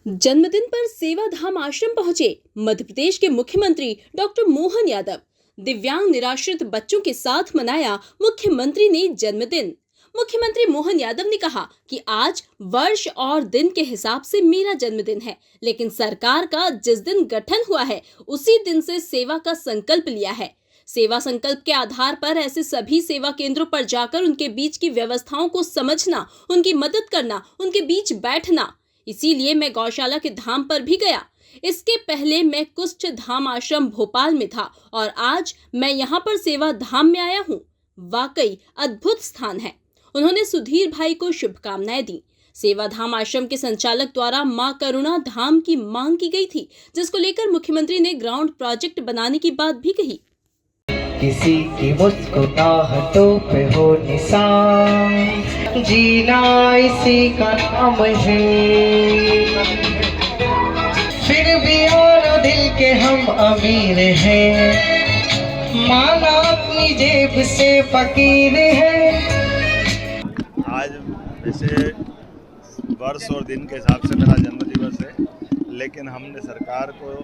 जन्मदिन पर सेवाधाम आश्रम पहुंचे मध्य प्रदेश के मुख्यमंत्री डॉक्टर मोहन यादव। दिव्यांग निराश्रित बच्चों के साथ मनाया मुख्यमंत्री ने जन्मदिन। मुख्यमंत्री मोहन यादव ने कहा कि आज वर्ष और दिन के हिसाब से मेरा जन्मदिन है, लेकिन सरकार का जिस दिन गठन हुआ है उसी दिन से सेवा का संकल्प लिया है। सेवा संकल्प के आधार पर ऐसे सभी सेवा केंद्रों पर जाकर उनके बीच की व्यवस्थाओं को समझना, उनकी मदद करना, उनके बीच बैठना। इसीलिए मैं गौशाला के धाम पर भी गया। इसके पहले मैं कुष्ठ धाम आश्रम भोपाल में था और आज मैं यहाँ पर सेवा धाम में आया हूँ। वाकई अद्भुत स्थान है। उन्होंने सुधीर भाई को शुभकामनाएं दी। सेवा धाम आश्रम के संचालक द्वारा मां करुणा धाम की मांग की गई थी, जिसको लेकर मुख्यमंत्री ने ग्राउंड प्रोजेक्ट बनाने की बात भी कही। किसी की मुस्कुराहटों पे हो निशान, जीना इसी का नाम है। फिर भी और दिल के हम अमीर हैं, माना अपनी जेब से फकीर है। आज वैसे वर्ष और दिन के हिसाब से मेरा जन्मदिवस है, लेकिन हमने सरकार को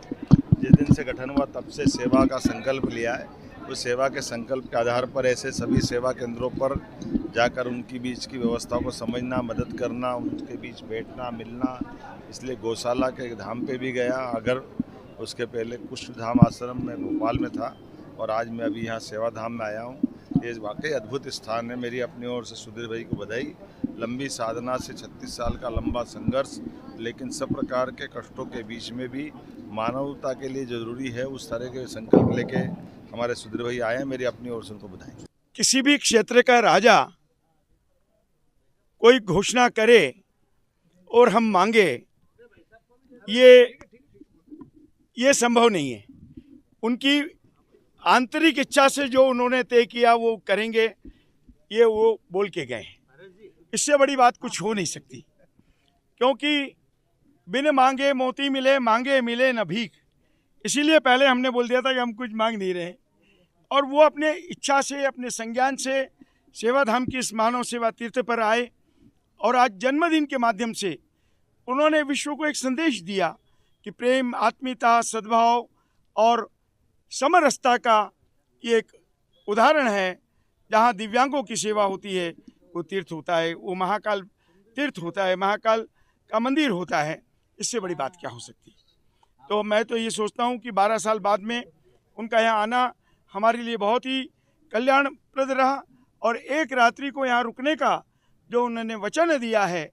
जिस दिन से गठन हुआ तब से सेवा का संकल्प लिया है। उस सेवा के संकल्प के आधार पर ऐसे सभी सेवा केंद्रों पर जाकर उनकी बीच की व्यवस्थाओं को समझना, मदद करना, उनके बीच बैठना, मिलना। इसलिए गौशाला के धाम पे भी गया। अगर उसके पहले कुष्ठ धाम आश्रम में भोपाल में था और आज मैं अभी यहाँ सेवा धाम में आया हूँ। ये वाकई अद्भुत स्थान है। मेरी अपनी ओर से सुधीर भाई को बधाई। लंबी साधना से 36 साल का लंबा संघर्ष, लेकिन सब प्रकार के कष्टों के बीच में भी मानवता के लिए जरूरी है, उस तरह के संकल्प लेके हमारे सुधीर भाई आए हैं। मेरी अपनी ओर से उनको बधाई। किसी भी क्षेत्र का राजा कोई घोषणा करे और हम मांगे, ये संभव नहीं है। उनकी आंतरिक इच्छा से जो उन्होंने तय किया वो करेंगे, ये वो बोल के गए। इससे बड़ी बात कुछ हो नहीं सकती, क्योंकि बिन मांगे मोती मिले, मांगे मिले न भीख। इसीलिए पहले हमने बोल दिया था कि हम कुछ मांग नहीं रहे, और वो अपने इच्छा से, अपने संज्ञान से सेवाधाम की इस मानव सेवा तीर्थ पर आए और आज जन्मदिन के माध्यम से उन्होंने विश्व को एक संदेश दिया कि प्रेम, आत्मीयता, सद्भाव और समरसता का ये एक उदाहरण है। जहाँ दिव्यांगों की सेवा होती है वो तीर्थ होता है, वो महाकाल तीर्थ होता है, महाकाल का मंदिर होता है। इससे बड़ी बात क्या हो सकती है। तो मैं तो ये सोचता हूँ कि 12 साल बाद में उनका यहाँ आना हमारे लिए बहुत ही कल्याणप्रद रहा। और एक रात्रि को यहाँ रुकने का जो उन्होंने वचन दिया है,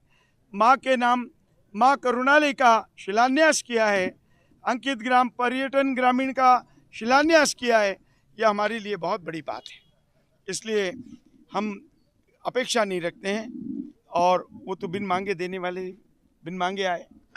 माँ के नाम माँ करुणालय का शिलान्यास किया है, अंकित ग्राम पर्यटन ग्रामीण का शिलान्यास किया है, यह हमारे लिए बहुत बड़ी बात है। इसलिए हम अपेक्षा नहीं रखते हैं, और वो तो बिन मांगे देने वाले, बिन मांगे आए।